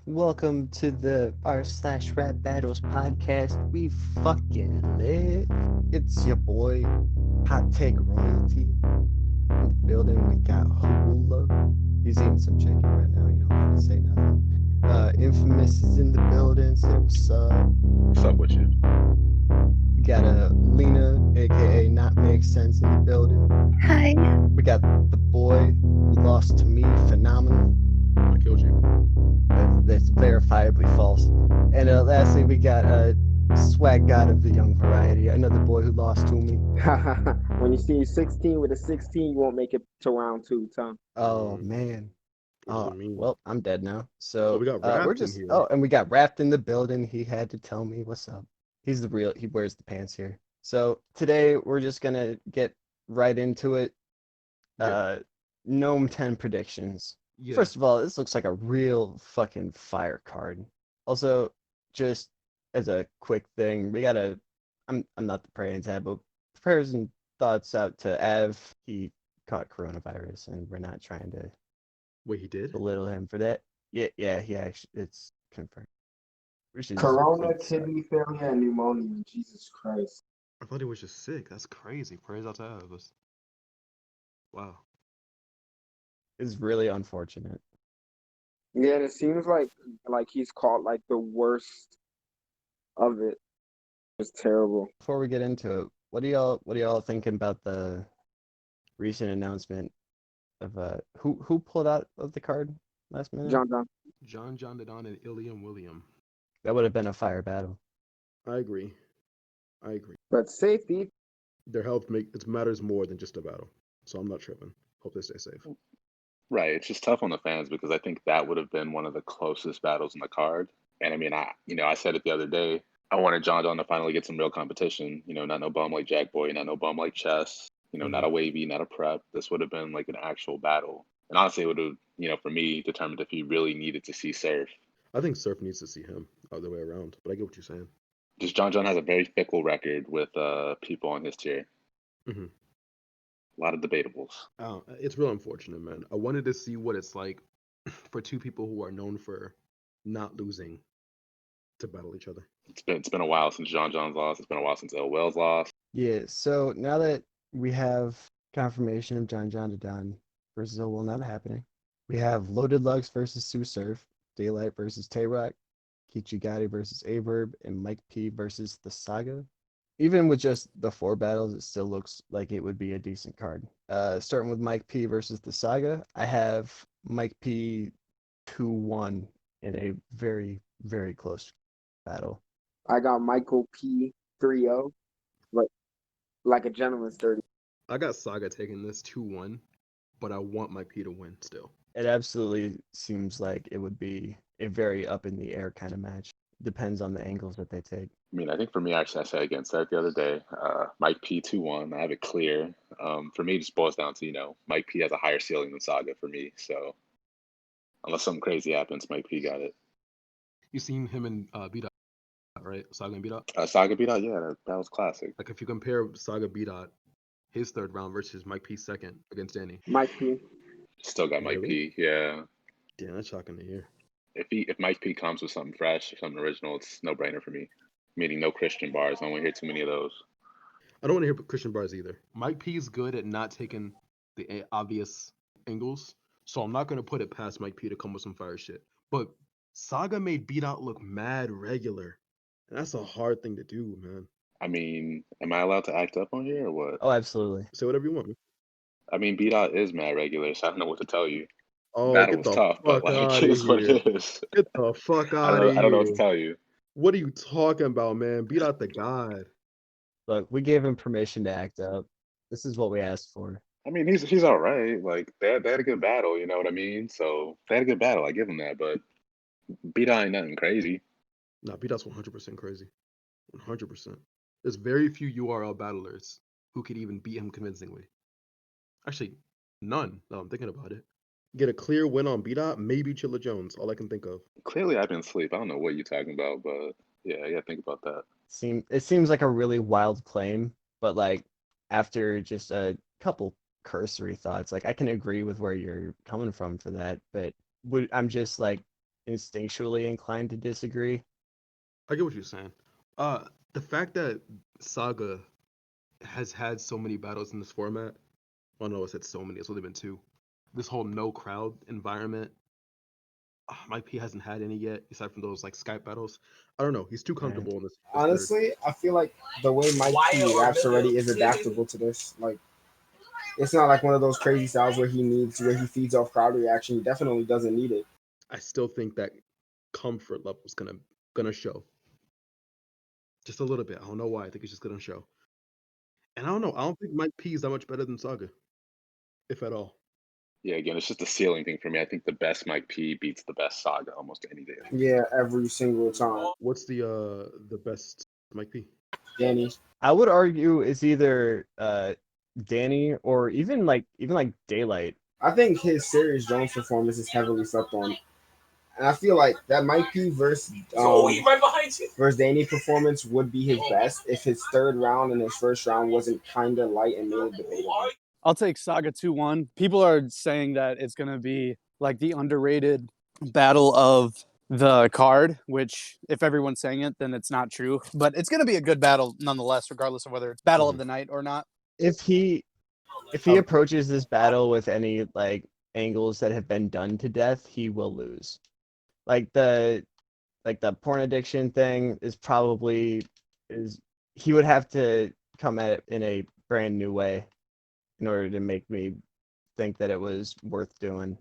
Welcome to the r/RapBattles podcast. We fucking lit. It's your boy, Hot Take Royalty. In the building, we got Hula. He's eating some chicken right now. You don't gotta say nothing. Infamous is in the building. Say what's up. What's up with you? We got Lena, aka Not Make Sense, in the building. Hi. We got the boy who lost to me, Phenomenal. I killed you. That's verifiably false. And lastly, we got Swag God of the Young Variety, another boy who lost to me. When you see 16 with a 16, you won't make it to round two, Tom. Oh man. What does Oh it mean? well, I'm dead now. So we got we're Wrapped in just here. and we got Wrapped in the building. He had to tell me what's up. He's the real. He wears the pants here. So today we're just gonna get right into it. NOME10 predictions. Yeah. First of all, this looks like a real fucking fire card. Also, just as a quick thing, we gotta. I'm not the praying tab, but prayers and thoughts out to Av. He caught coronavirus, and we're not trying to Wait, he did? belittle him for that. Yeah, he actually, it's confirmed. Which is Corona, pretty sad. kidney failure, and pneumonia. Jesus Christ. I thought he was just sick. That's crazy. Prayers out to Elvis. Wow. It's really unfortunate. Yeah, and it seems like he's caught like the worst of it. It's terrible. Before we get into it, what do y'all thinking about the recent announcement of who pulled out of the card last minute? John. John Dedon and Iliam William. That would have been a fire battle. I agree. But safety. Their health matters more than just a battle. So I'm not tripping. Hope they stay safe. Right. It's just tough on the fans because I think that would have been one of the closest battles in the card. And I mean, I said it the other day. I wanted John to finally get some real competition. Not no bum like Jack Boy, not no bum like Chess. Not a wavy, not a prep. This would have been like an actual battle. And honestly, it would have, for me, determined if he really needed to see Surf. I think Surf needs to see him other way around. But I get what you're saying. Just John has a very fickle record with people on his tier. Mm-hmm. A lot of debatables. It's real unfortunate, man. I wanted to see what it's like for two people who are known for not losing to battle each other. It's been a while since John's lost. It's been a while since L. Wells lost. Yeah, so now that we have confirmation of John Dedon versus Will not happening, we have Loaded Lugs versus Sue Surf, Daylight versus Tay-Rock, Kichi Gotti versus Averb, and Mike P versus the Saga. Even with just the 4 battles, it still looks like it would be a decent card. Starting with Mike P versus the Saga, I have Mike P 2-1 in a very, very close battle. I got Michael P 3-0, but like a gentleman's 30. I got Saga taking this 2-1, but I want Mike P to win still. It absolutely seems like it would be a very up in the air kind of match. Depends on the angles that they take. I mean, I think for me, actually, I said against that the other day. Mike P 2-1. I have it clear. For me, it just boils down to Mike P has a higher ceiling than Saga for me. So unless something crazy happens, Mike P got it. You seen him in B-Dot, right? Saga and B-Dot? Saga B-Dot, yeah, that was classic. Like if you compare Saga B-Dot, his third round versus Mike P second against Danny. Mike P. Still got Mike P, yeah. Damn, that's shocking to hear. If Mike P comes with something fresh or something original, it's no brainer for me. Meaning no Christian bars. I don't want to hear too many of those. I don't want to hear Christian bars either. Mike P is good at not taking the obvious angles, so I'm not going to put it past Mike P to come with some fire shit. But Saga made B-Dot look mad regular, and that's a hard thing to do, man. I mean, am I allowed to act up on here or what? Oh, absolutely. Say whatever you want. I mean, B-Dot is mad regular, so I don't know what to tell you. Oh, Battle get was the tough, but fuck like, out it of is what here. it is. Get the fuck out of here. I don't know what to tell you. What are you talking about, man? B-Dot the god. Look, we gave him permission to act up. This is what we asked for. I mean, he's all right. Like they had a good battle, you know what I mean? So they had a good battle. I give him that, but B-Dot ain't nothing crazy. Nah, B-Dot's 100% crazy. 100%. There's very few URL battlers who could even beat him convincingly. Actually, none. Now I'm thinking about it. Get a clear win on B-Dot, maybe Chilla Jones. All I can think of. Clearly, I've been asleep. I don't know what you're talking about, but yeah, I gotta think about that. It seems like a really wild claim, but like after just a couple cursory thoughts, like I can agree with where you're coming from for that, but I'm just like instinctually inclined to disagree. I get what you're saying. The fact that Saga has had so many battles in this format. Well, no, I said so many. It's only been 2. This whole no crowd environment. Mike P hasn't had any yet, aside from those like Skype battles. I don't know. He's too comfortable in this third. Honestly, I feel like the way Mike P raps already is adaptable to this. Like, it's not like one of those crazy styles where he feeds off crowd reaction. He definitely doesn't need it. I still think that comfort level is gonna show. Just a little bit. I don't know why. I think it's just gonna show. And I don't know. I don't think Mike P is that much better than Saga, if at all. Yeah, again, it's just a ceiling thing for me. I think the best Mike P beats the best Saga almost any day. Yeah, every single time. What's the best Mike P? Danny. I would argue it's either Danny or even like Daylight. I think his Sirius Jones performance is heavily slept on. And I feel like that Mike P versus Danny performance would be his best if his third round and his first round wasn't kind of light and made it debatable. I'll take Saga 2-1. People are saying that it's going to be like the underrated battle of the card, which if everyone's saying it, then it's not true. But it's going to be a good battle nonetheless, regardless of whether it's battle of the night or not. If he approaches this battle with any like angles that have been done to death, he will lose. Like the porn addiction thing he would have to come at it in a brand new way in order to make me think that it was worth doing.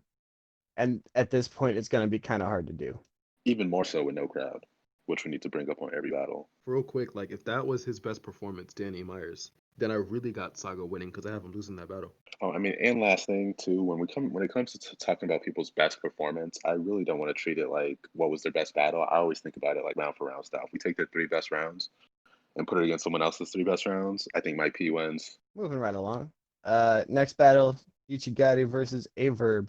And at this point, it's going to be kind of hard to do. Even more so with no crowd, which we need to bring up on every battle. Real quick, like if that was his best performance, Danny Myers, then I really got Saga winning because I have him losing that battle. Oh, I mean, and last thing too, when it comes to talking about people's best performance, I really don't want to treat it like what was their best battle. I always think about it like round for round style. If we take their 3 best rounds and put it against someone else's 3 best rounds, I think Mike P wins. Moving right along. Next battle, Ichigati versus Averb.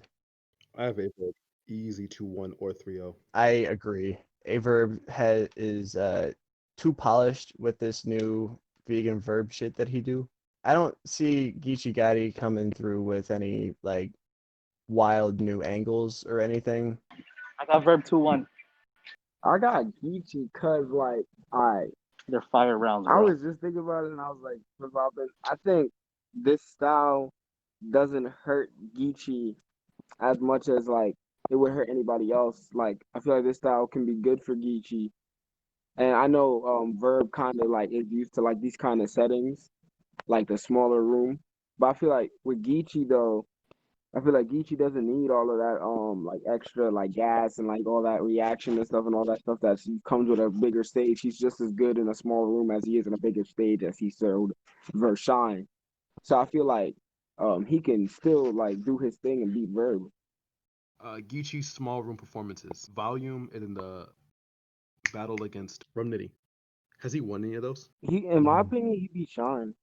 I have Averb easy 2-1 or 3-0. I agree. Averb is too polished with this new vegan verb shit that he do. I don't see Gichigati coming through with any like wild new angles or anything. I got Verb 2-1. I got Geechee because, like, They're fire rounds, I bro. was just thinking about it and I was like, I think this style doesn't hurt Geechee as much as like it would hurt anybody else. Like, I feel like this style can be good for Geechee. And I know Verb kind of like is used to like these kind of settings, like the smaller room. But I feel like with Geechee though, I feel like Geechee doesn't need all of that like extra like gas and like all that reaction and stuff that comes with a bigger stage. He's just as good in a small room as he is in a bigger stage as he showed versus Shine. So I feel like he can still like do his thing and beat Verb. Geechee's small room performances, volume, and in the battle against Rumnitty. Has he won any of those? In my opinion, he beat Shine.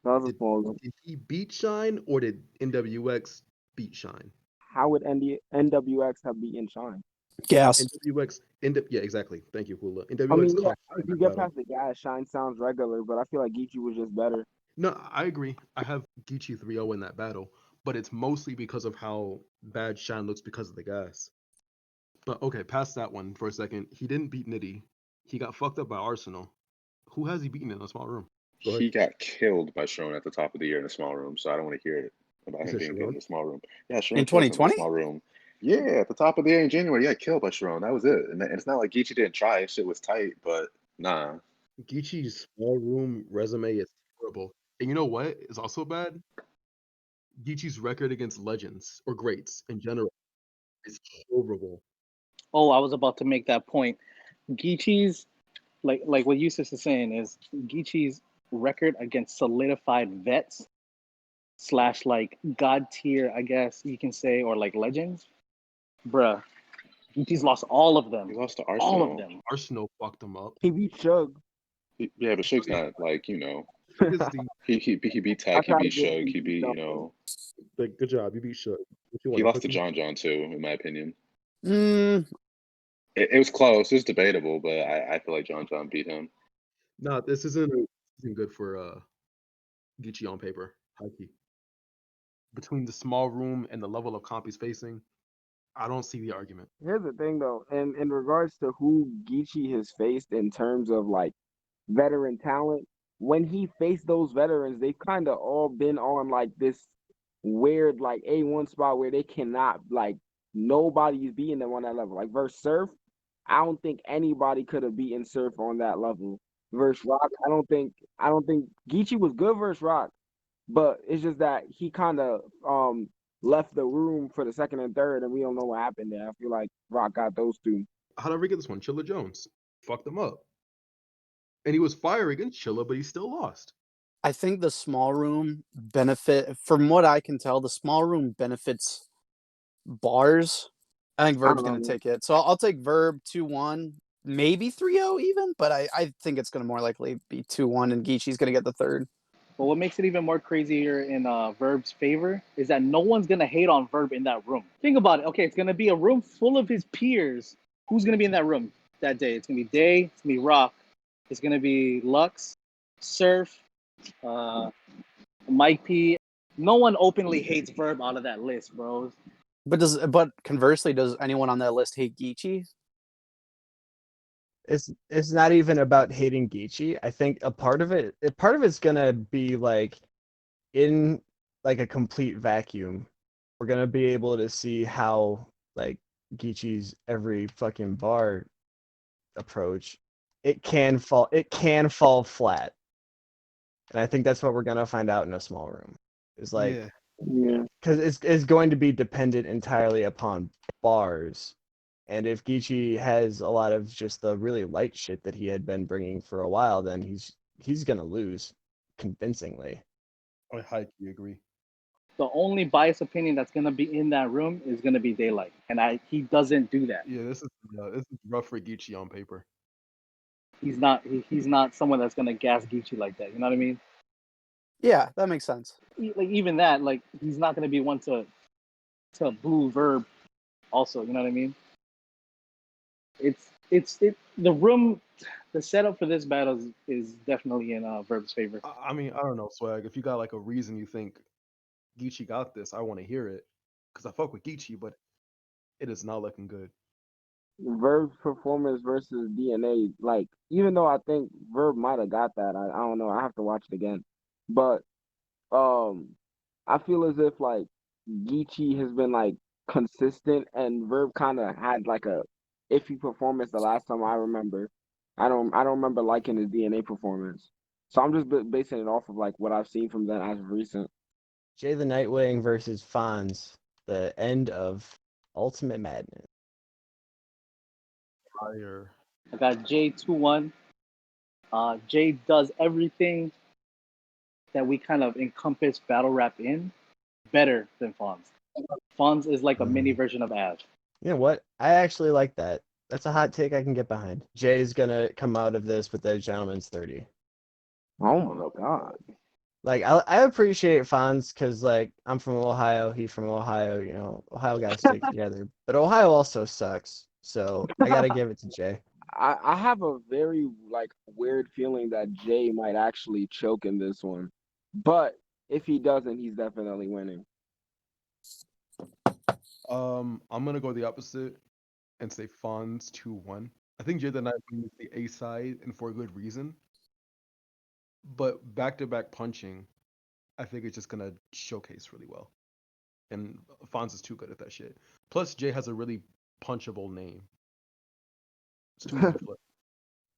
That was a small room. Did he beat Shine or did NWX beat Shine? How would NWX have beaten Shine? Gas. Yeah, exactly. Thank you, Hula. NWX I mean, yeah, cost if you get past the gas, Shine sounds regular, but I feel like Geechee was just better. No, I agree. I have Geechee 3-0 in that battle, but it's mostly because of how bad Shine looks because of the gas. But okay, past that one for a second. He didn't beat Nitty. He got fucked up by Arsenal. Who has he beaten in a small room? He got killed by Sharon at the top of the year in a small room, so I don't want to hear it about him being good in a small room. Yeah, Sharon In killed him in a 2020? small room. Yeah, at the top of the year in January, yeah, killed by Sharon. That was it. And it's not like Geechee didn't try. Shit was tight, but nah. Geechee's small room resume is terrible. And you know what is also bad? Geechee's record against legends or greats in general is horrible. Oh, I was about to make that point. Geechee's, like what Yusuf is saying, is Geechee's record against solidified vets / like god tier, I guess you can say, or like legends. Bruh, Geechee's lost all of them. He lost to Arsenal. All of them. Arsenal fucked him up. He beat Shug. Yeah, but Suge's not like, you know. Shug is the- He beat Tech, he beat Shug, he beat, you know. Like, good job, you beat Shug. He lost to John too, in my opinion. Mm, It was close. It was debatable, but I feel like John beat him. No, this isn't good for Geechee on paper. High key. Between the small room and the level of comp he's facing, I don't see the argument. Here's the thing though, in regards to who Geechee has faced in terms of like veteran talent, when he faced those veterans, they've kind of all been on like this weird like A1 spot where they cannot like nobody's beating them on that level. Like versus Surf, I don't think anybody could have beaten Surf on that level. Versus Rock, I don't think Geechee was good versus Rock, but it's just that he kind of left the room for the second and third, and we don't know what happened there. I feel like Rock got those two. How did I get this one? Chilla Jones fucked him up, and he was fire against Chilla, but he still lost. I think the small room from what I can tell, the small room benefits bars. I think I Verb's don't know, going to man. take it. So I'll take Verb 2-1, maybe 3-0 even, but I think it's going to more likely be 2-1, and Geechee's going to get the third. But what makes it even more crazier in Verb's favor is that no one's gonna hate on Verb in that room. Think about it. Okay, it's gonna be a room full of his peers. Who's gonna be in that room that day? It's gonna be Day. It's gonna be Rock. It's gonna be Lux, Surf, Mike P. No one openly hates Verb out of that list, bros. But conversely, does anyone on that list hate Geechee? It's not even about hating Geechee. I think a part of it's gonna be like in like a complete vacuum. We're gonna be able to see how like Geechee's every fucking bar approach. It can fall flat. And I think that's what we're gonna find out in a small room. Is like Yeah, Yeah. because it's going to be dependent entirely upon bars. And if Geechee has a lot of just the really light shit that he had been bringing for a while, then he's gonna lose convincingly. I highly agree. The only biased opinion that's gonna be in that room is gonna be Daylight, and he doesn't do that. Yeah, this is rough for Geechee on paper. He's not someone that's gonna gas Geechee like that. You know what I mean? Yeah, that makes sense. Like even that, like he's not gonna be one to boo Verb. Also, you know what I mean? The room, the setup for this battle is definitely in Verb's favor. I mean, I don't know, Swag. If you got like a reason you think Geechee got this, I want to hear it. Because I fuck with Geechee, but it is not looking good. Verb's performance versus DNA, like even though I think Verb might have got that, I don't know. I have to watch it again, but um, I feel as if like Geechee has been like consistent, and Verb kind of had like a iffy performance the last time I remember. I don't remember liking his DNA performance, so I'm just basing it off of like what I've seen from them as of recent. Jay the Nightwing versus Fonz, the end of Ultimate Madness. Fire. I got Jay 2-1. Jay does everything that we kind of encompass battle rap in better than Fonz. Fonz is like a mini version of Av. You know what? I actually like that. That's a hot take I can get behind. Jay's gonna come out of this with a gentleman's 30. Oh my god! Like I appreciate Fonz because like I'm from Ohio, he's from Ohio. You know, Ohio gotta stick together. But Ohio also sucks, so I gotta give it to Jay. I have a very like weird feeling that Jay might actually choke in this one, but if he doesn't, he's definitely winning. I'm gonna go the opposite and say Fonz 2-1. I think Jay the Nightwing is the A side and for a good reason. But back to back punching, I think it's just gonna showcase really well. And Fonz is too good at that shit. Plus, Jay has a really punchable name. It's too easy to flip.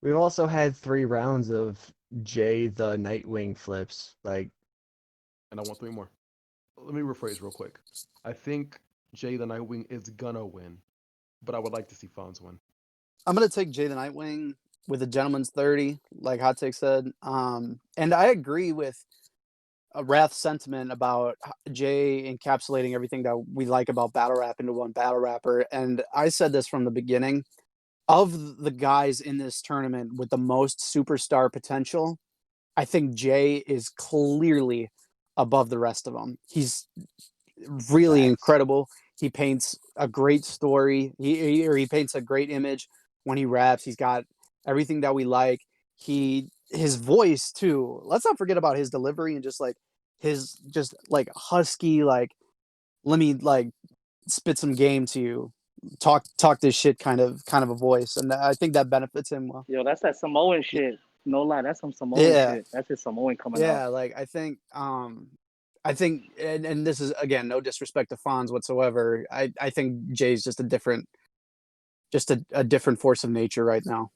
We've also had 3 rounds of Jay the Nightwing flips. Like, And I want 3 more. Let me rephrase real quick. I think Jay the Nightwing is gonna win, but I would like to see Fonz win. I'm gonna take Jay the Nightwing with a gentleman's 30, like Hot Take said. And I agree with Wrath's sentiment about Jay encapsulating everything that we like about battle rap into one battle rapper. And I said this from the beginning. Of the guys in this tournament with the most superstar potential, I think Jay is clearly above the rest of them. He's really facts. incredible. He paints a great story. He paints a great image when he raps. He's got everything that we like. His voice too. Let's not forget about his delivery and just like his just like husky, like let me like spit some game to you, talk this shit kind of a voice, and I think that benefits him well. Yo, that's that Samoan shit. No lie, that's some Samoan Yeah. shit. That's his Samoan coming Yeah, out. like I think, and this is again no disrespect to Fonz whatsoever. I think Jay's just a different force of nature right now.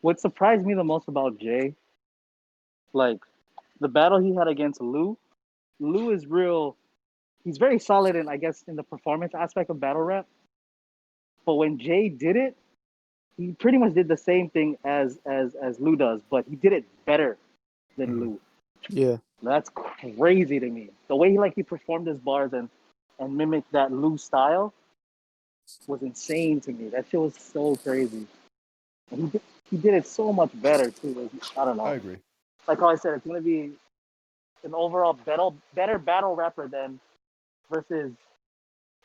What surprised me the most about Jay, like the battle he had against Lou. Lou is real. He's very solid in, I guess, in the performance aspect of battle rap. But when Jay did it, he pretty much did the same thing as Lou does, but he did it better than Lou. Yeah, That's crazy to me. The way he performed his bars and mimicked that Lou style was insane to me. That shit was so crazy. And he did it so much better too. I don't know. I agree. Like how I said, it's gonna be an overall better battle rapper than versus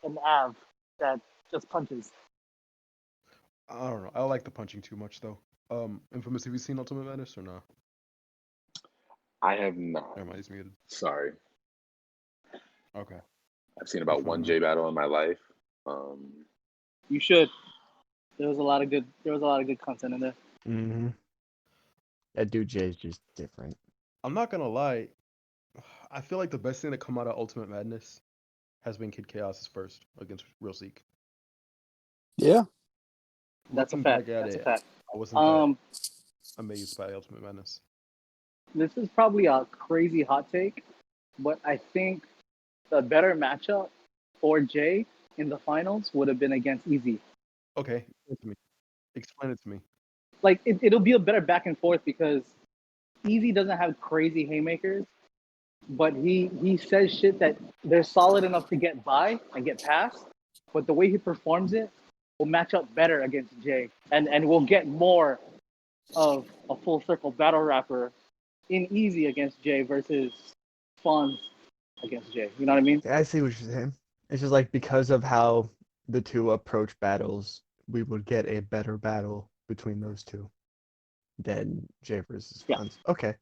an Av that just punches. I don't know. I like the punching too much though. Infamous, have you seen Ultimate Madness or not? I have not. Never mind, he's muted. Sorry. Okay. I've seen about one J battle in my life. You should. There was a lot of good content in there. Mm-hmm. That dude Jay is just different. I'm not gonna lie. I feel like the best thing to come out of Ultimate Madness has been Kid Chaos's first against Real Seek. yeah. That's a Looking fact. back at That's a it, fact. I wasn't that amazed by Ultimate Madness. This is probably a crazy hot take, but I think the better matchup for Jay in the finals would have been against Easy. Okay, explain it to me. Like it'll be a better back and forth because Easy doesn't have crazy haymakers, but he says shit that they're solid enough to get by and get past. But the way he performs it will match up better against Jay, and we'll get more of a full circle battle rapper in Easy against Jay versus Fonz against Jay. You know what I mean? I see what you're saying. It's just like because of how the two approach battles, we would get a better battle between those two than Jay versus Yeah. Fonz. Okay.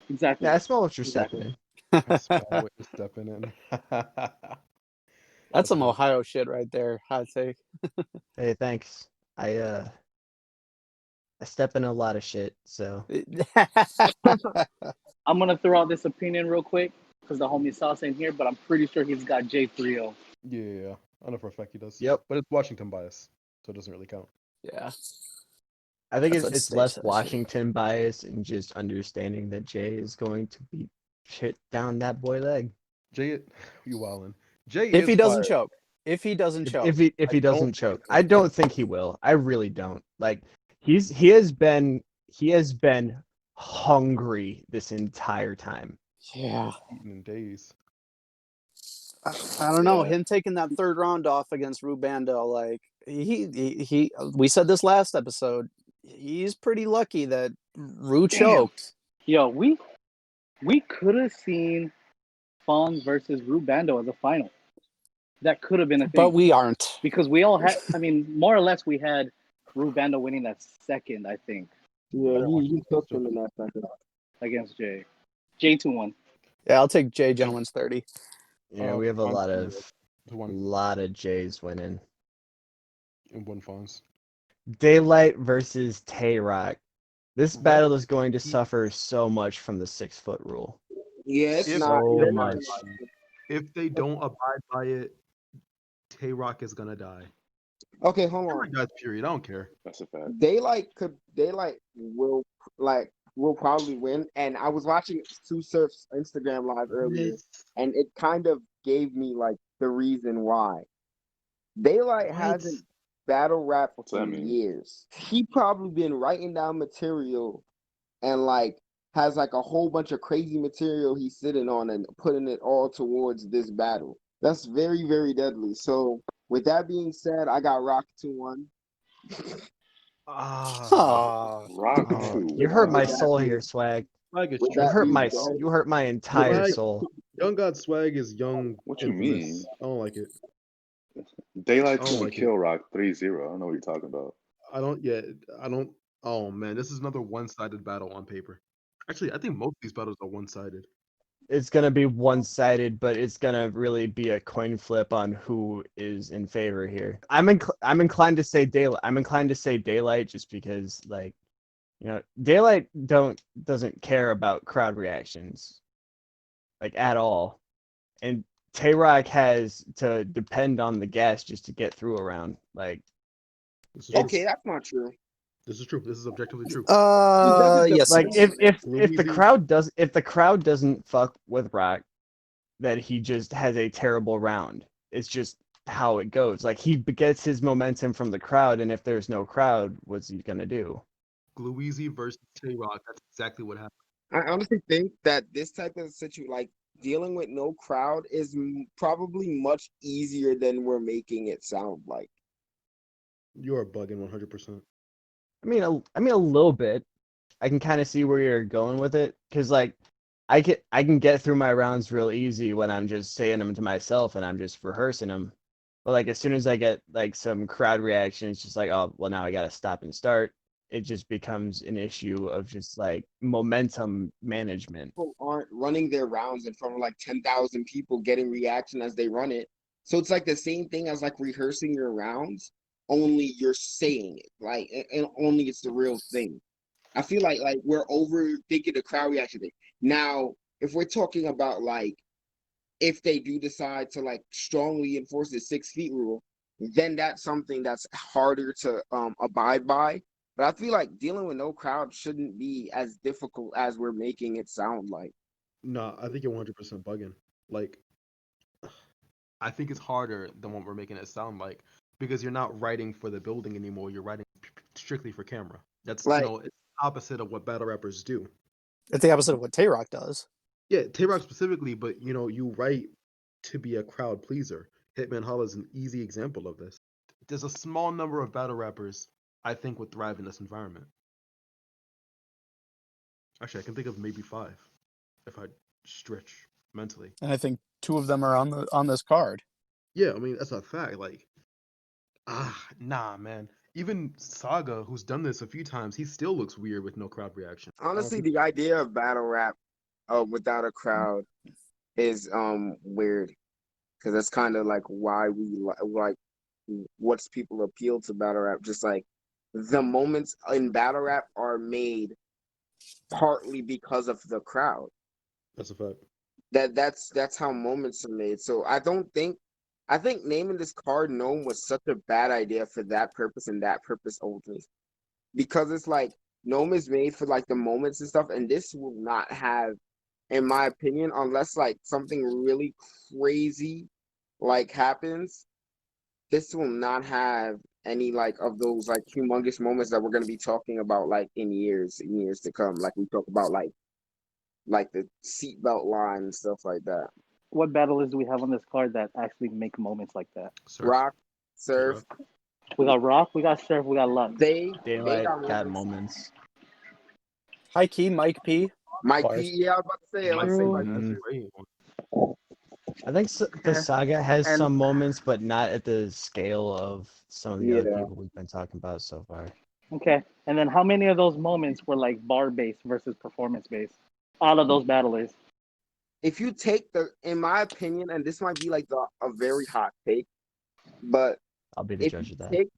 Exactly. Yeah, I smell what you're Exactly. stepping in. I smell what you're stepping in. That's some Ohio shit right there. Hot take. Hey, thanks. I step in a lot of shit, so I'm gonna throw out this opinion real quick because the homie Sauce ain't here, but I'm pretty sure he's got J3O. Yeah. I know for a fact he does. Yep. But it's Washington bias, so it doesn't really count. Yeah. I think That's what it's Stave less said, shit. Washington bias and just understanding that Jay is going to beat shit down that boy leg. Jay, you wildin'. Jay If is he doesn't fire. choke. If he doesn't choke. If he I don't doesn't think choke, he will. I don't think he will. I really don't. Like he has been hungry this entire time. Yeah. Eaten in days. I don't know. Yeah. Him taking that third round off against Rubando, like he we said this last episode. He's pretty lucky that Ru choked. Yo, we could have seen Fonz versus Rubando as a final. That could have been a thing. But we aren't. Because we all had, I mean, more or less, we had Rubando winning that second, I think, Yeah, he took him in that second. against Jay. J2-1. Yeah, I'll take Jay Gentleman's 30. Yeah, we have a Fonz lot of Jays winning. and one Fonz. Daylight versus Tay Rock. This Right. battle is going to suffer so much from the 6-foot rule. Yeah, it's If- not. So they're much. not- If they don't abide by it, Tay Rock is gonna die. Okay, hold Tay on. Rock dies, period. I don't care. That's a fact. Daylight will probably win. And I was watching Sue Surf's Instagram live earlier, and it kind of gave me like the reason why. Daylight What? hasn't battle rapped What's that in mean? years. He probably been writing down material and like has like a whole bunch of crazy material he's sitting on and putting it all towards this battle. That's very, very deadly. So with that being said, I got Rock 2-1. Ah. Rock Oh, 2. you hurt my With that soul being- here, Swag. Swag is With You that hurt being my said- you hurt my entire Swag- soul. Young God Swag is young. What you Infamous. mean? I don't like it. Daylight's I don't gonna like it. kill Rock 3-0. I don't know what you're talking about. I don't. Oh man, this is another one-sided battle on paper. Actually, I think most of these battles are one-sided. it's gonna be one-sided, but it's gonna really be a coin flip on who is in favor here. I'm inclined to say daylight. I'm inclined to say daylight just because, like, daylight doesn't care about crowd reactions, like, at all, and Tay-Rock has to depend on the gas just to get through a round. Like, This is true. Okay, that's not true. This is true. This is objectively true. Yes. like if Louise- the crowd doesn't fuck with Rock, that he just has a terrible round. It's just how it goes. Like, he gets his momentum from the crowd, and if there's no crowd, what's he gonna do? Gluezy versus Tay-Rock. That's exactly what happened. I honestly think that this type of situation, like dealing with no crowd, is probably much easier than we're making it sound like. You are bugging 100%. I mean, a little bit. I can kind of see where you're going with it, because, like, I can get through my rounds real easy when I'm just saying them to myself and I'm just rehearsing them. But, like, as soon as I get, like, some crowd reaction, it's just like, oh, well, now I gotta stop and start. It just becomes an issue of just, like, momentum management. People aren't running their rounds in front of like 10,000 people getting reaction as they run it. So it's like the same thing as like rehearsing your rounds, only you're saying it, like, and only it's the real thing. I feel like we're overthinking the crowd reaction thing. Now, if we're talking about like if they do decide to like strongly enforce the 6 feet rule, then that's something that's harder to abide by. But I feel like dealing with no crowd shouldn't be as difficult as we're making it sound like. Nah, I think you're 100% bugging. Like, I think it's harder than what we're making it sound like, because you're not writing for the building anymore. You're writing strictly for camera. That's Like, it's opposite of what battle rappers do. It's the opposite of what Tay-Rock does. Yeah, Tay-Rock specifically, but you write to be a crowd pleaser. Hitman Holla is an easy example of this. There's a small number of battle rappers I think would thrive in this environment. Actually, I can think of maybe 5 if I stretch mentally. And I think 2 of them are on this card. Yeah, I mean, that's a fact. Like, nah, man. Even Saga, who's done this a few times, he still looks weird with no crowd reaction. honestly, the idea of battle rap without a crowd is weird, because that's kind of like why we like what's people appeal to battle rap. Just like the moments in battle rap are made partly because of the crowd. That's a fact. That's how moments are made. So I think naming this card Gnome was such a bad idea for that purpose and that purpose only. Because it's like Gnome is made for like the moments and stuff, and this will not have, in my opinion, unless like something really crazy like happens, this will not have any like of those like humongous moments that we're gonna be talking about like in years to come. Like we talk about like the seatbelt line and stuff like that. What battlers do we have on this card that actually make moments like that? Surf. Rock, Surf, We got Rock, we got Surf, we got Lux. they Daylight got got moments. moments. High key, Mike P. Mike Bars. P. Yeah, I was about to say. I was True. like, That's Mm. a great one. I think the saga has And- some moments, but not at the scale of some of the other Yeah. people we've been talking about so far. Okay. And then how many of those moments were like bar based versus performance based? All of those battlers. if you take in my opinion, and this might be like a very hot take, but I'll be the if judge you of that. take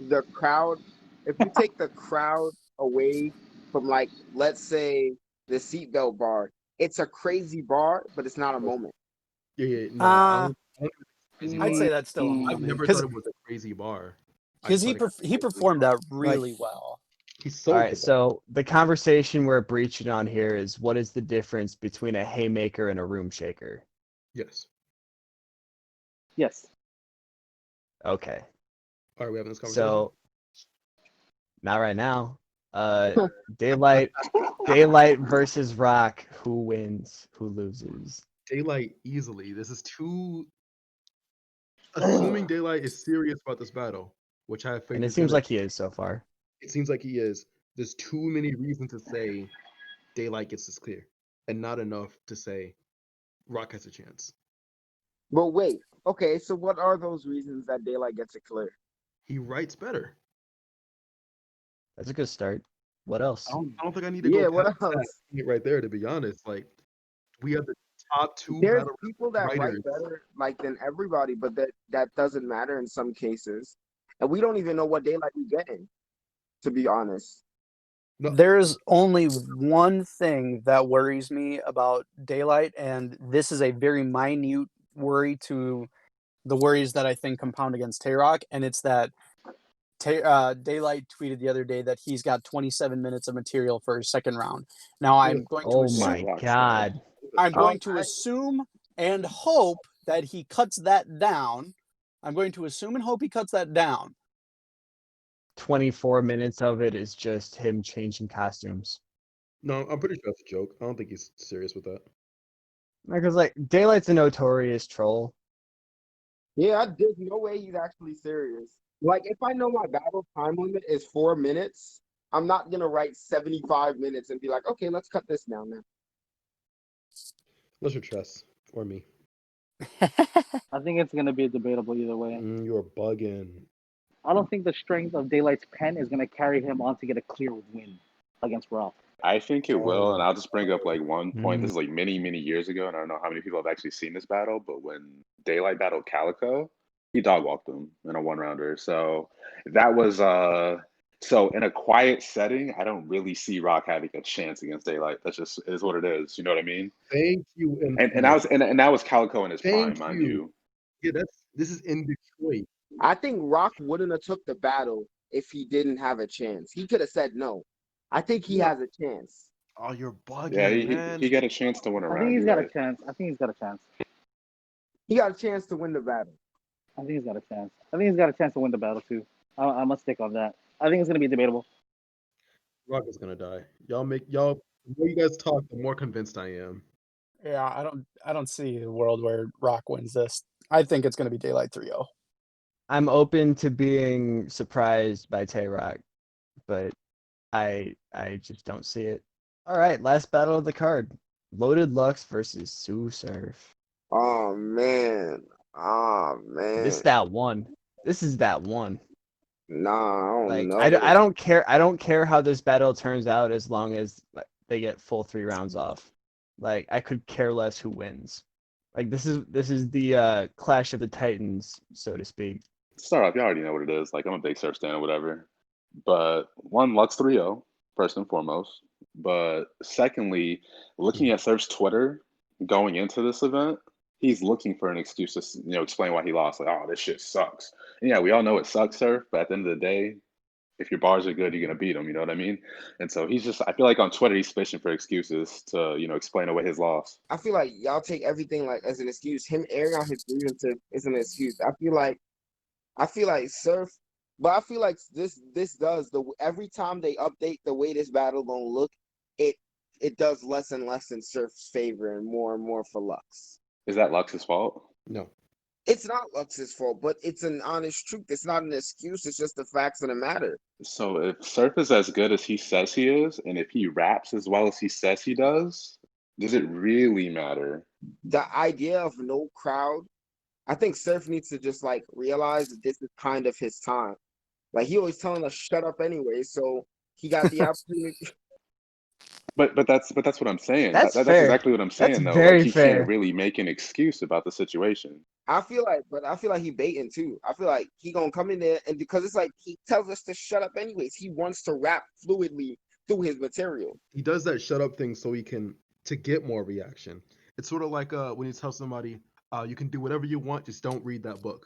the crowd, if you take the crowd away from like, let's say the seatbelt bar, it's a crazy bar, but it's not a moment. Yeah. No, I don't think it's a crazy I'd bar. say that's still a I've I've moment never because thought it was a crazy bar. he performed that really well. He sold All the right, bar. so the conversation we're breaching on here is, what is the difference between a haymaker and a room shaker? Yes. Yes. Okay, All right, we having this conversation. so not right now. Daylight versus Rock. Who wins? Who loses? Daylight easily. This is too. Assuming Daylight is serious about this battle, which I think And it is seems gonna- like he is so far. It seems like he is. There's too many reasons to say Daylight gets this clear, and not enough to say Rock has a chance. But wait, okay, so what are those reasons that Daylight gets it clear? He writes better. That's a good start. What else? I don't think I need to Yeah, go what past that else? right there, to be honest. Like, we have the top two There's battle people that write writers. better like than everybody, but that doesn't matter in some cases. And we don't even know what daylight we're getting, to be honest. No, There's only one thing that worries me about daylight, and this is a very minute worry to the worries that I think compound against Tay-Rock, and it's that Daylight tweeted the other day that he's got 27 minutes of material for his second round. Now I'm going to Oh assume, my Rockstar. God. I'm going to I- assume and hope that he cuts that down. I'm going to assume and hope he cuts that down. 24 minutes of it is just him changing costumes. no, I'm pretty sure that's a joke. I don't think he's serious with that. Because like Daylight's a notorious troll. Yeah, there's no way he's actually serious. Like, if I know my battle time limit is 4 minutes, I'm not gonna write 75 minutes and be like, okay, let's cut this down now. Unless you're Tress or me. I think it's gonna be debatable either way. You're bugging. I don't think the strength of Daylight's pen is gonna carry him on to get a clear win against Rock. I think it will, and I'll just bring up like one point. Mm. This is like many, many years ago, and I don't know how many people have actually seen this battle, but when Daylight battled Calico, he dog walked him in a 1-rounder. So that was so in a quiet setting, I don't really see Rock having a chance against Daylight. That's just is what it is. You know what I mean? Thank you. And I was and that was Calico in his prime, Thank mind you. you. Yeah, this is in Detroit. I think Rock wouldn't have took the battle if he didn't have a chance. He could have said no. I think he Yeah. has a chance. Oh, you're bugging, Yeah, man. he got a chance to win a I round. think he's You're got a right. chance. I think he's got a chance. He got a chance to win the battle. I think he's got a chance. I think he's got a chance to win the battle too. I must stick on that. I think it's gonna be debatable. Rock is gonna die. Y'all. The more you guys talk, the more convinced I am. Yeah, I don't see a world where Rock wins this. I think it's going to be Daylight 3-0. I'm open to being surprised by Tay-Rock, but I just don't see it. All right, last battle of the card. Loaded Lux versus Sue Surf. Oh man. Oh man. This is that one. This is that one. Nah, I don't Like know. I don't care. I don't care how this battle turns out as long as they get full 3 rounds off. Like I could care less who wins. Like this is the Clash of the Titans, so to speak. Start off, you already know what it is. Like I'm a big Surf stan or whatever. But one, Lux 3-0, first and foremost. But secondly, looking at Surf's Twitter going into this event, he's looking for an excuse to explain why he lost. Like, oh, this shit sucks. And yeah, we all know it sucks, Surf. But at the end of the day, if your bars are good, you're gonna beat them. You know what I mean? And so he's just. I feel like on Twitter he's fishing for excuses to explain away his loss. I feel like y'all take everything like as an excuse. Him airing out his grievances is an excuse. I feel like Surf, but I feel like this does every time they update the way this battle gonna look, it does less and less in Surf's favor and more for Lux. Is that Lux's fault? No. It's not Lux's fault, but it's an honest truth. It's not an excuse. It's just the facts of the matter. So if Surf is as good as he says he is, and if he raps as well as he says he does it really matter? The idea of no crowd, I think Surf needs to just like realize that this is kind of his time. Like he always telling us shut up anyway, so he got the opportunity. But that's what I'm saying. That's That's fair. exactly what I'm That's saying though. very Like he fair. can't really make an excuse about the situation. I feel like he baiting too. I feel like he gonna come in there and because it's like he tells us to shut up anyways. He wants to rap fluidly through his material. He does that shut up thing so he can to get more reaction. It's sort of like when you tell somebody, you can do whatever you want, just don't read that book.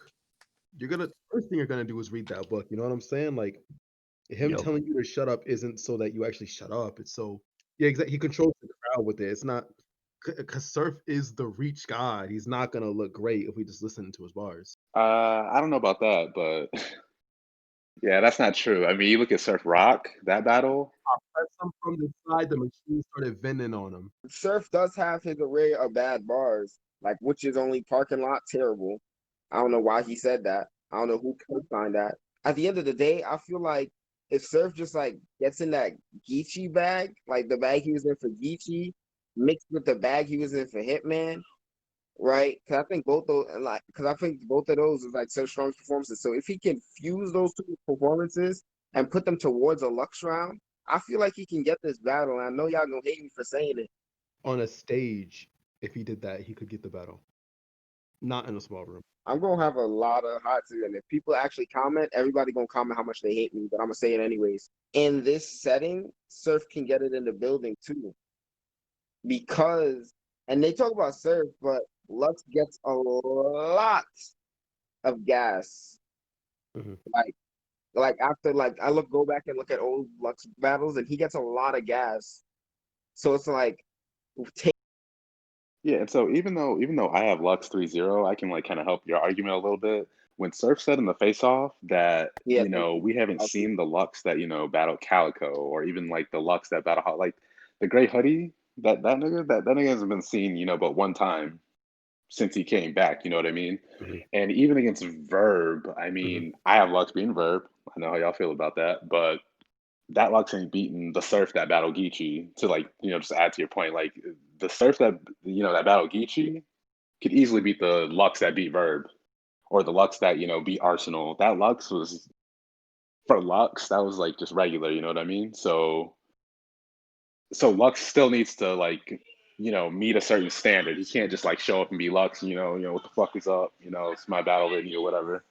First thing you're gonna do is read that book. You know what I'm saying? Like him Yup. telling you to shut up isn't so that you actually shut up. It's so yeah, exactly. He controls the crowd with it. It's not because Surf is the reach god. He's not gonna look great if we just listen to his bars. I don't know about that, but yeah, that's not true. I mean, you look at Surf Rock, that battle. I pressed him from the side. The machine started venting on him. Surf does have his array of bad bars, like which is only parking lot terrible. I don't know why he said that. I don't know who co-signed that. At the end of the day, I feel like if Surf just like gets in that Geechee bag, like the bag he was in for Geechee, mixed with the bag he was in for Hitman, right? Because I think both of those is like Surf Strong's performances. So if he can fuse those two performances and put them towards a Lux round, I feel like he can get this battle. And I know y'all gonna hate me for saying it. On a stage If he did that, he could get the battle. Not in a small room. I'm gonna have a lot of hot takes, and if people actually comment, everybody gonna comment how much they hate me. But I'm gonna say it anyways. In this setting, Surf can get it in the building too, because and they talk about Surf, but Lux gets a lot of gas. Mhm. Like after I go back and look at old Lux battles, and he gets a lot of gas. So it's like take Yeah, and so even though I have Lux 3-0, I can like kind of help your argument a little bit. When Surf said in the face off that, yeah. we haven't seen the Lux that, battle Calico, or even like the Lux that battle like the Gray Hoodie, that nigga hasn't been seen, but one time since he came back, you know what I mean? Mhm. And even against Verb, I mean, I have Lux being Verb. I know how y'all feel about that, but that Lux ain't beating the Surf that battle Geechee. To like, just add to your point, like the Surf that that battle Geechee could easily beat the Lux that beat Verb, or the Lux that beat Arsenal. That Lux was for Lux, that was like just regular, you know what I mean? So Lux still needs to like meet a certain standard. He can't just like show up and be Lux, what the fuck is up, it's my battle with you or whatever.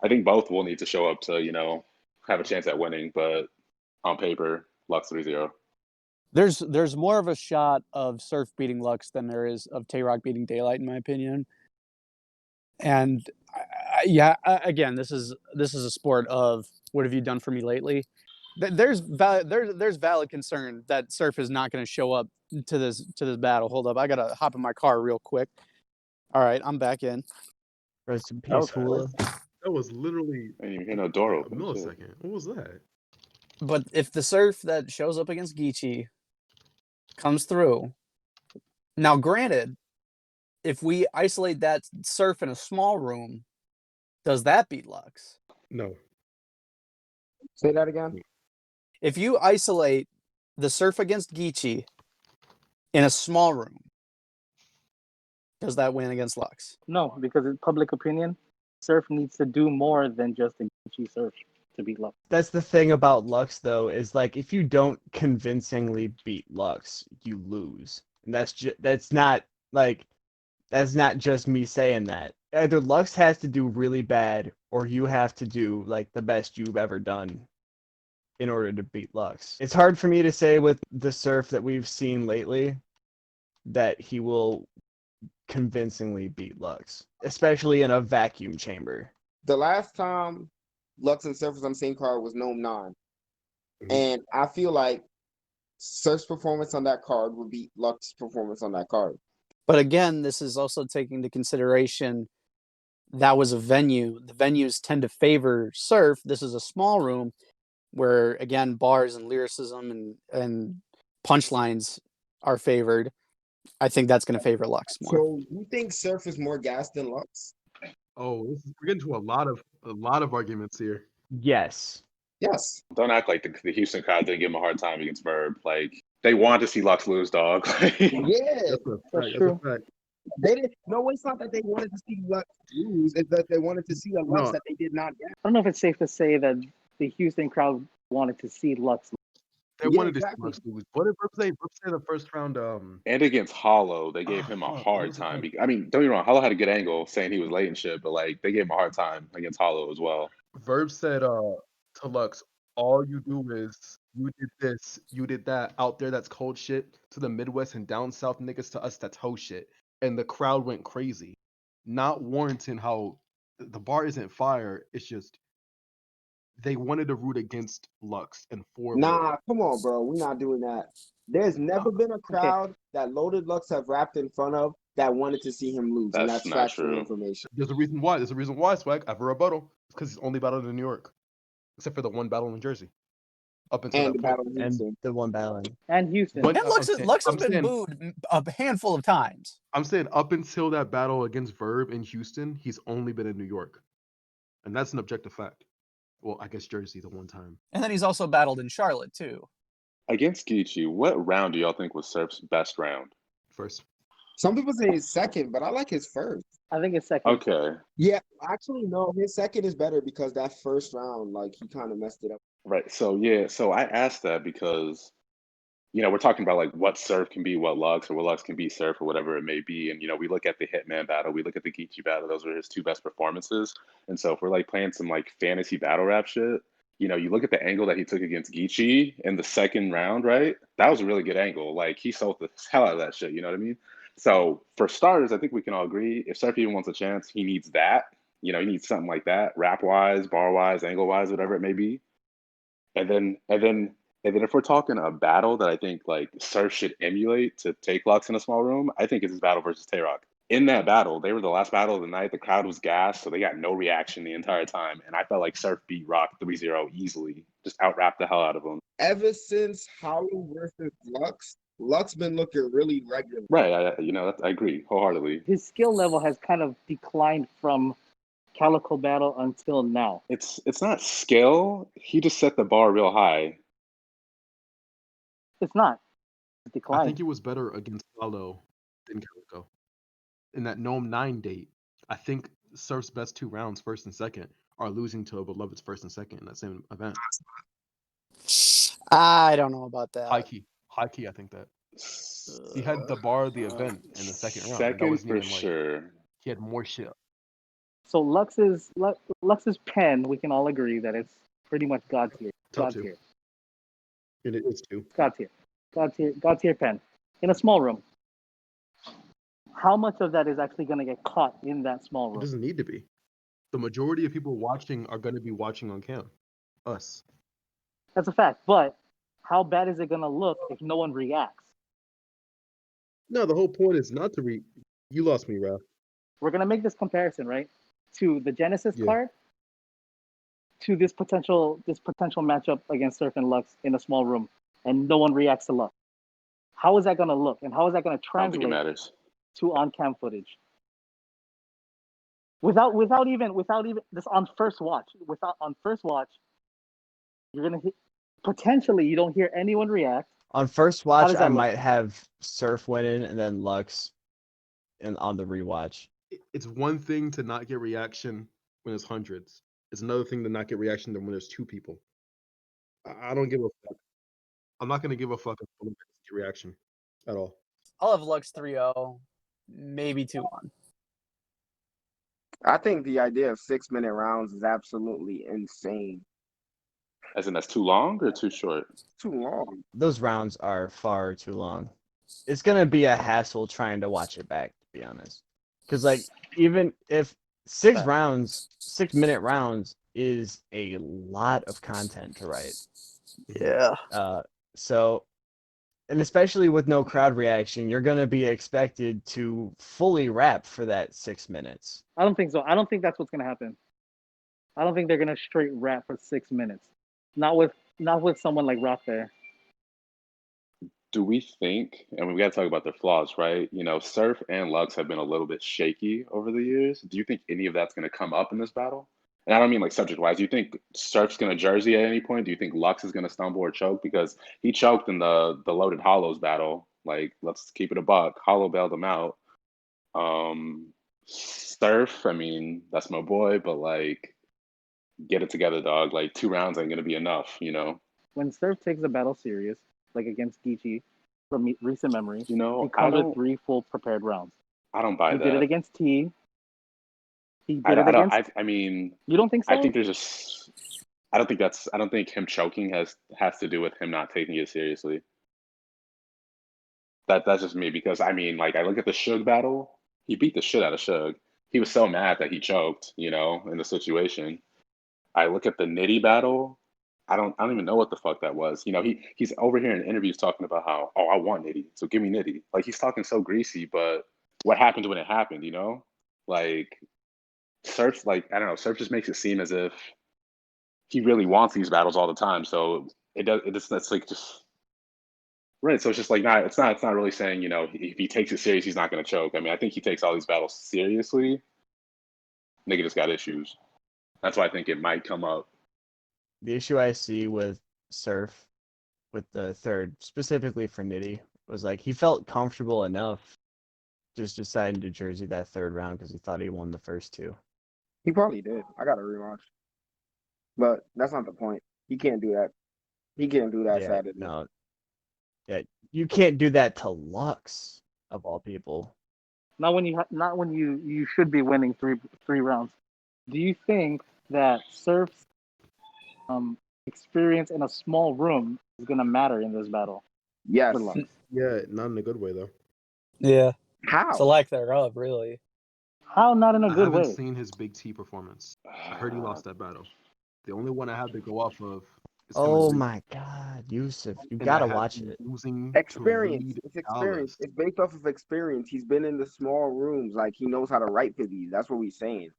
I think both will need to show up to have a chance at winning, but on paper, Lux 3-0. There's more of a shot of Surf beating Lux than there is of Tay-Rock beating Daylight, in my opinion. And again, this is a sport of what have you done for me lately. There's valid concern that Surf is not going to show up to this battle. Hold up, I gotta hop in my car real quick. All right, I'm back in. Rest in That was peace, Hula. That was literally I didn't even hear no door a open. Shit. millisecond. What was that? But if the Surf that shows up against Geechee comes through, now granted, if we isolate that Surf in a small room, does that beat Lux? No. Say that again. If you isolate the Surf against Geechee in a small room, does that win against Lux? No, because in public opinion, Surf needs to do more than just a Gucci Surf to beat Lux. That's the thing about Lux, though, is like if you don't convincingly beat Lux, you lose, and that's not just me saying that. Either Lux has to do really bad, or you have to do like the best you've ever done in order to beat Lux. It's hard for me to say with the Surf that we've seen lately that he will convincingly beat Lux, especially in a vacuum chamber. The last time Lux and Surf was on the same card was NOME10. And I feel like Surf's performance on that card would beat Lux's performance on that card. But again, this is also taking into consideration that was a venue. The venues tend to favor Surf. This is a small room where, again, bars and lyricism and punchlines are favored. I think that's going to favor Lux more. So you think Surf is more gas than Lux? Oh, we're getting to a lot of arguments here. Yes. Yes. Don't act like the Houston crowd didn't give him a hard time against Verb. Like they wanted to see Lux lose, dog. Yeah. That's a fact. That's true. That's a fact. They didn't. No, it's not that they wanted to see Lux lose. It's that they wanted to see a Lux No. that they did not get. I don't know if it's safe to say that the Houston crowd wanted to see Lux. They Yeah, wanted exactly. to see Lux lose. What did Verb say? Verb say the first round. And against Hollow, they gave him a Fuck, hard what was it time. called? I mean, don't get me wrong, Hollow had a good angle saying he was late and shit, but like they gave him a hard time against Hollow as well. Verb said to Lux, all you do is you did this, you did that out there. That's cold shit to the Midwest and down south niggas. To us, that's hoe shit. And the crowd went crazy, not warranting how the bar isn't fire. It's just they wanted to root against Lux and for Lux. Nah, come on, bro. We're not doing that. There's never been a crowd that Loaded Lux have rapped in front of that wanted to see him lose, and That's that's not factual true. information. There's a reason why. There's a reason why, Swag. I have a rebuttal. It's because he's only battled in New York, except for the one battle in Jersey. Up until And the that point. battle in And Houston. the one battling. And Houston. But And Lux has I'm been saying- booed a handful of times. I'm saying up until that battle against Verb in Houston, he's only been in New York. And that's an objective fact. Well, I guess Jersey the one time. And then he's also battled in Charlotte, too. Against Geechee, what round do y'all think was Surf's best round? First. Some people say his second, but I like his first. I think it's second. Okay. Yeah, actually, no, his second is better because that first round, like, he kind of messed it up. Right. So yeah, so I asked that because we're talking about like what Surf can be, what Lux, or what Lux can be Surf, or whatever it may be. And we look at the Hitman battle, we look at the Geechee battle. Those were his two best performances. And so if we're like playing some like fantasy battle rap shit, you look at the angle that he took against Geechee in the second round, right? That was a really good angle. Like he sold the hell out of that shit. You know what I mean? So for starters, I think we can all agree if Surf even wants a chance, he needs that. He needs something like that, rap wise, bar wise, angle wise, whatever it may be. And then if we're talking a battle that I think like Surf should emulate to take Lux in a small room, I think it's his battle versus Tay-Rock. In that battle, they were the last battle of the night. The crowd was gassed, so they got no reaction the entire time. And I felt like Surf beat Rock 3-0 easily, just out rap the hell out of him. Ever since Hollow versus Lux, Lux been looking really regular. Right, I agree wholeheartedly. His skill level has kind of declined from Calico Battle until now. It's not skill. He just set the bar real high. It's not. It's I declined. think it was better against Paulo than Calico. In that NOME10 date, I think Surf's best 2 rounds, first and second, are losing to Beloved's first and second in that same event. I don't know about that. High key, I think that he had the bar of the event in the second round. That Second wasn't for even like sure. he had more shit. So Lux's pen, we can all agree that it's pretty much God tier. Top God 2. tier. It is 2. God tier. God tier pen. In a small room. How much of that is actually going to get caught in that small It room? doesn't need to be. The majority of people watching are going to be watching on cam. Us. That's a fact. But how bad is it going to look if no one reacts? No, the whole point is not to You lost me, Ralph. We're going to make this comparison, right? To the Genesis Yeah. card, to this potential matchup against Surf and Lux in a small room, and no one reacts to Lux. How is that going to look, and how is that going to I don't think it translate matters. to on-cam footage? Without even this on first watch. On first watch, you're gonna potentially you don't hear anyone react. On first watch, does that I look? might have Surf winning and then Lux on the rewatch. It's one thing to not get reaction when there's hundreds. It's another thing to not get reaction when there's 2 people. I don't give a fuck. I'm not going to give a fuck if someone doesn't get reaction at all. I'll have Lux 3-0, maybe 2-1. I think the idea of 6-minute rounds is absolutely insane. As in, that's too long or too short? Too long. Those rounds are far too long. It's gonna be a hassle trying to watch it back, to be honest. Because like even if 6-minute rounds is a lot of content to write. Yeah. So, and especially with no crowd reaction, you're gonna be expected to fully rap for that 6 minutes. I don't think so. I don't think that's what's gonna happen. I don't think they're gonna straight rap for 6 minutes. Not with someone like Rock there. Do we think, and we got to talk about their flaws, right? Surf and Lux have been a little bit shaky over the years. Do you think any of that's going to come up in this battle? And I don't mean like subject wise. Do you think Surf's going to jersey at any point? Do you think Lux is going to stumble or choke? Because he choked in the Loaded Hollows battle. Like, let's keep it a buck. Hollow bailed him out. Surf, I mean, that's my boy, but like, get it together, dog. Like 2 rounds ain't going to be enough, When Surf takes the battle serious, like against Geechee, from recent memory, he I comes with don't 3 full prepared rounds. I don't buy He that. did it against T. He did I it don't, against. I mean, You don't think so? I think there's just I don't think him choking has to do with him not taking it seriously. That's just me because I mean, like I look at the Suge battle, he beat the shit out of Suge. He was so mad that he choked, in the situation. I look at the Nitty battle, I don't even know what the fuck that was. He's over here in interviews talking about how, oh, I want Nitty, so give me Nitty. Like he's talking so greasy, but what happened when it happened, Like Surf, like I don't know, Surf just makes it seem as if he really wants these battles all the time. So it's like just right. So it's just like it's not really saying, if he takes it serious, he's not gonna choke. I mean, I think he takes all these battles seriously. Nigga just got issues. That's why I think it might come up. The issue I see with Surf, with the third, specifically for Nitty, was like he felt comfortable enough just deciding to jersey that third round because he thought he won the first 2. He probably did. I got to rewatch. But that's not the point. He can't do that. He can't do that Yeah, Saturday. no. Yeah, you can't do that to Lux of all people. Not when you should be winning three rounds. Do you think that Surf's experience in a small room is gonna matter in this battle? Yes. For Lux? Yeah, not in a good way though. Yeah. How? It's a lack thereof, really. How not in a I good haven't way? seen his Big T performance. I heard he lost that battle. The only one I have to go off of is him Oh and Reed, my God, Yusuf, you and I gotta have watch him it. losing Experience. to Reed It's experience. Dallas. It's based off of experience. He's been in the small rooms. Like, he knows how to write for these. That's what we're saying.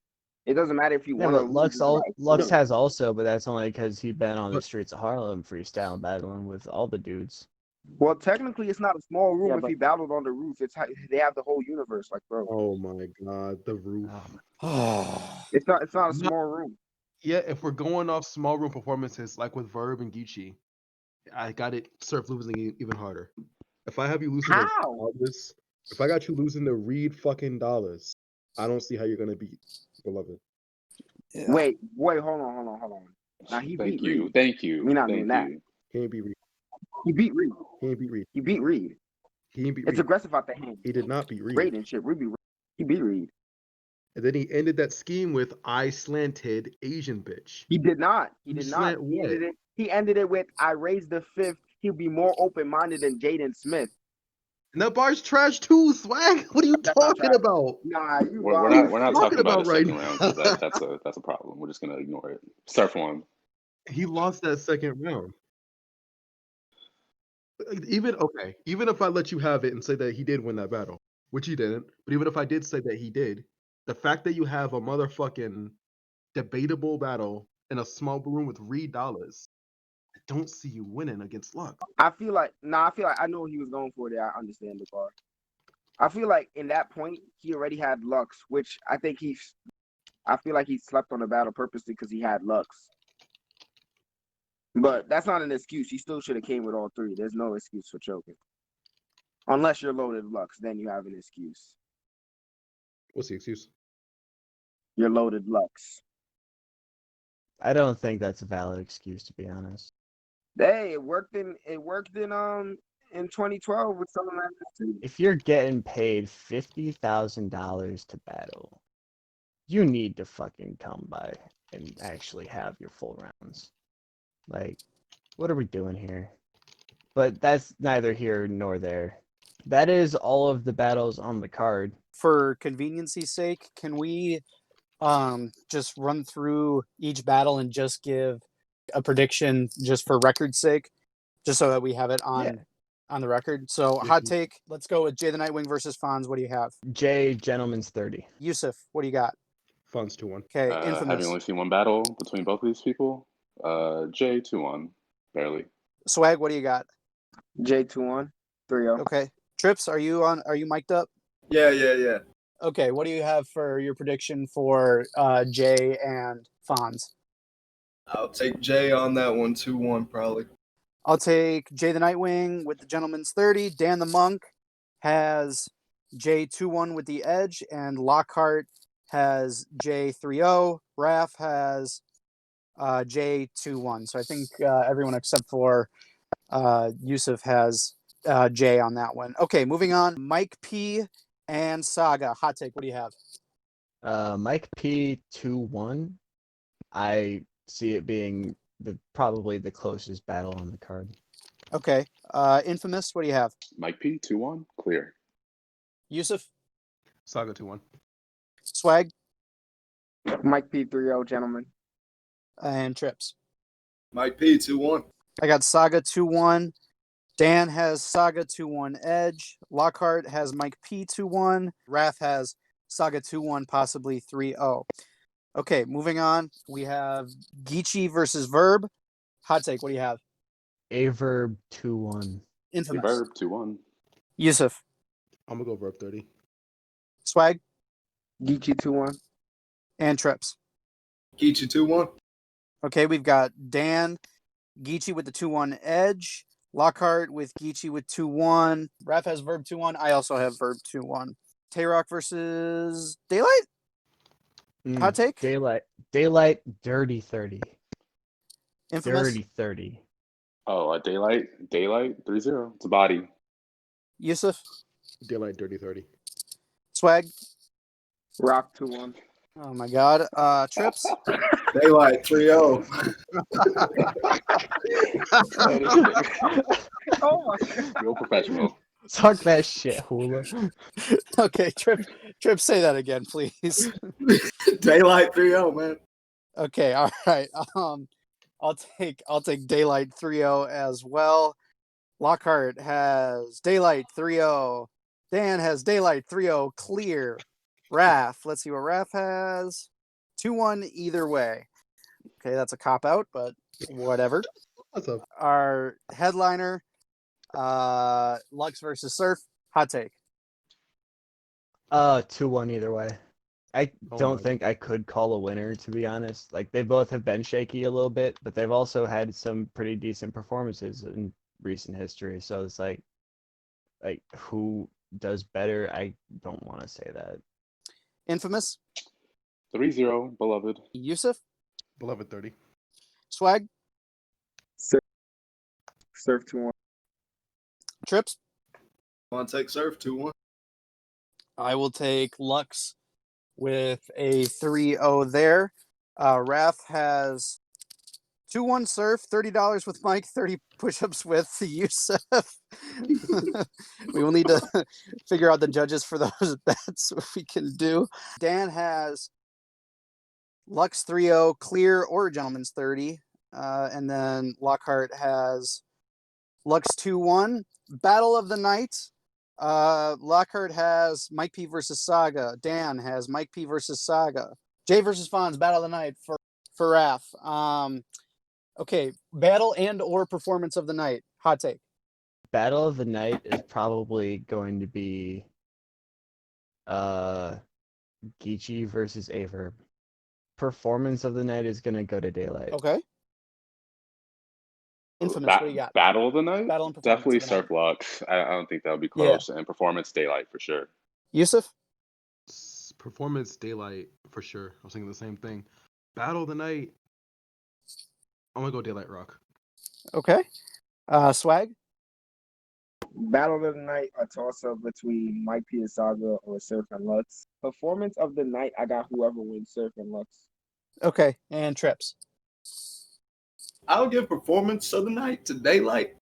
It doesn't matter if you Yeah, win or but lose. It's about Lux experience. has also, but that's only because he's been on the But streets of Harlem freestyle battling with all the dudes. Well, technically, it's not a small room Yeah, if but he battled on the roof. They have the whole universe. Like, bro, oh my God, the roof. it's not a Not, small room. yeah, if we're going off small room performances like with Verb and Geechee, I got it. Surf losing even harder. If I have you losing to How? Dollars, if I got you losing to Reed fucking Dollars, I don't see how you're gonna beat Beloved. Yeah. Wait, hold on. Now he Thank beat you. Reed. Thank you. We're not Thank doing that. you. He ain't beat Reed. He beat Reed. He ain't beat Reed. He beat Reed. He ain't beat It's Reed. aggressive out the hand. He did not beat Reed. Raid and shit. He beat Reed. And then he ended that scheme with I slanted Asian bitch. He did not. He You did not. slant what? He ended it with I raised the fifth. He'll be more open minded than Jaden Smith. And that bar's trash too, swag. What are you That's not talking trash. about? Nah, you We're What are you not talking talking about about the right second round now? because that's a problem. We're just gonna ignore it. Surf one. He lost that second round. Even if I let you have it and say that he did win that battle, which he didn't, but even if I did say that he did, the fact that you have a motherfucking debatable battle in a small room with Reed Dollars, I don't see you winning against Luck. I feel like I know what he was going for there. I understand the bar. I feel like in that point he already had Lux, which I feel like he slept on the battle purposely because he had Lux. But that's not an excuse. He still should have came with all three. There's no excuse for choking. Unless you're loaded Lux, then you have an excuse. What's the excuse? You're loaded Lux. I don't think that's a valid excuse, to be honest. Hey, it worked in 2012 with something like this too. If you're getting paid $50,000 to battle, you need to fucking come by and actually have your full rounds. Like, what are we doing here? But that's neither here nor there. That is all of the battles on the card. For convenience's sake, can we just run through each battle and just give a prediction just for record's sake, just so that we have it on the record? So hot take, let's go with Jay the Nightwing versus Fonz. What do you have? Jay, Gentleman's 30. Yusuf, what do you got? Fonz 2-1. Okay, Having Infamous. only seen one battle between both of these people, J 2-1, barely. Swag, what do you got? J21, 3-0. Okay. Trips, are you mic'd up? Yeah. Okay, what do you have for your prediction for Jay and Fonz? I'll take Jay on that one, 2-1 probably. I'll take Jay the Nightwing with the Gentleman's 30. Dan the Monk has Jay 2-1 with the edge, and Lockhart has Jay 3-0. Raph has Jay 2-1. So I think everyone except for Yusuf has Jay on that one. Okay, moving on. Mike P and Saga. Hot take, what do you have? Mike P 2-1. I see it being probably the closest battle on the card. Okay. Infamous, what do you have? Mike P 2-1, clear. Yusuf? Saga 2-1. Swag? Mike P 3-0, gentlemen. And Trips? Mike P 2-1. I got Saga 2-1. Dan has Saga 2-1 Edge. Lockhart has Mike P 2-1. Raph has Saga 2-1, possibly 3-0. Okay, moving on. We have Geechee versus Verb. Hot take, what do you have? Averb 2-1. Infamous. Verb 2-1. Yusuf. I'm gonna go Verb 30. Swag. Geechee 2-1. And Trips. Geechee 2-1. Okay, we've got Dan, Geechee with the 2-1 Edge. Lockhart with Geechee with 2-1. Raph has Verb 2-1. I also have Verb 2-1. Tayrock versus Daylight? Hot take? Daylight, dirty 30. Infamous? Dirty 30. Oh, daylight, 3-0. It's a body. Yusuf, Daylight dirty 30. Swag. Rock 2-1. Oh my God. Trips. Daylight 3-0. Oh my Real professional. Talk that shit, Hula. Okay, Trip, say that again, please. Daylight 3-0, man. Okay, all right. I'll take Daylight 3-0 as well. Lockhart has Daylight 3-0. Dan has Daylight 3-0 clear. Raph, let's see what Raph has. 2-1 either way. Okay, that's a cop out, but whatever. What's up? Our headliner, Lux versus Surf. Hot take. 2-1 either way. I Oh don't my think I could call a winner, to be honest. Like, they both have been shaky a little bit, but they've also had some pretty decent performances in recent history. So it's like who does better? I don't want to say that. Infamous. 3-0, beloved. Yusuf. Beloved 30. Swag. Surf 2-1. Trips. I want to take Surf 2-1. I will take Lux with a 3-0 there. Raph has 2-1 Surf, $30 with Mike, 30 push-ups with Yusuf. We will need to figure out the judges for those bets we can do. Dan has Lux 3-0, clear or gentleman's 30. And then Lockhart has Lux 2-1. Battle of the night. Lockhart has Mike P versus Saga. Dan has Mike P versus Saga. Jay versus Fonz, Battle of the night for Raph. Okay, battle and or performance of the night. Hot take. Battle of the night is probably going to be Geechee versus Averb. Performance of the night is going to go to Daylight. Okay. Infamous, what do you got? Battle of the night? Battle and performance Definitely of the night. Surf Lux. I don't think that would be close. And performance, Daylight for sure. Yusuf? Performance, Daylight for sure. I was thinking the same thing. Battle of the night. I'm gonna go Daylight Rock. Okay. Swag? Battle of the night, a toss-up between Mike P and Saga or Surf and Lux. Performance of the night, I got whoever wins, Surf and Lux. Okay. And Trips? I'll give performance of the night to Daylight.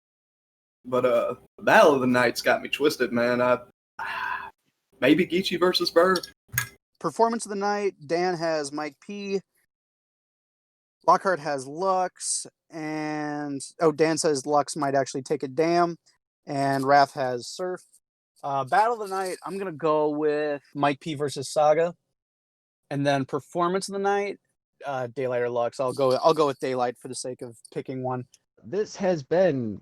But Battle of the Night's got me twisted, man. Maybe Geechee versus Bird. Performance of the night, Dan has Mike P. Lockhart has Lux. And Dan says Lux might actually take a damn. And Raph has Surf. Battle of the night, I'm gonna go with Mike P versus Saga. And then performance of the night, Daylight or Lux. I'll go with Daylight for the sake of picking one. This has been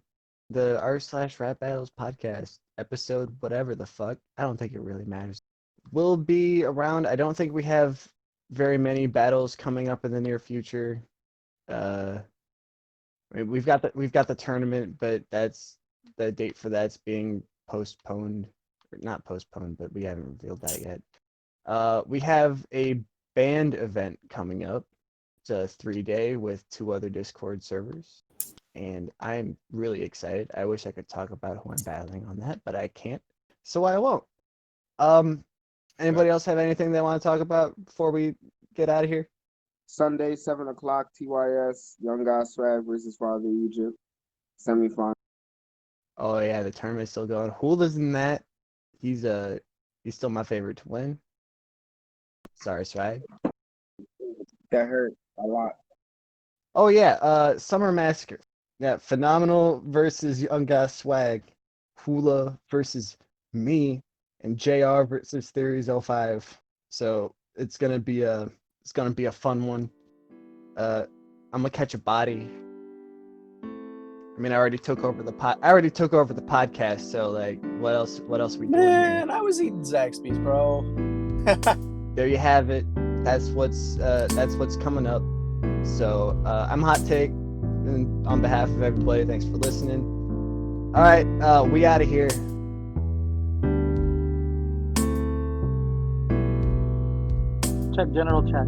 the r/RapBattles podcast episode, whatever the fuck. I don't think it really matters. We'll be around. I don't think we have very many battles coming up in the near future. We've got the tournament, but that's the date for that's being postponed. Or not postponed, but we haven't revealed that yet. We have a band event coming up. It's a 3-day with 2 other Discord servers, and I'm really excited. I wish I could talk about who I'm battling on that, but I can't, so I won't. Anybody else have anything they want to talk about before we get out of here? Sunday, 7 o'clock, TYS, Young Guy Swag versus Father Egypt, semifinal. Oh yeah, the tournament's still going. Hula's in that. He's still my favorite to win. Sorry, Swag. That hurt a lot. Oh yeah, Summer Massacre. Yeah, Phenomenal versus Young Guy Swag. Hula versus me, and JR versus Theories 05. So it's gonna be a fun one. I'm gonna catch a body. I mean, I already took over the podcast. So like, what else we doing here? Man, I was eating Zaxby's, bro. There you have it. That's what's coming up. So I'm Hot Take, and on behalf of everybody, thanks for listening. All right, we out of here. Check general chat.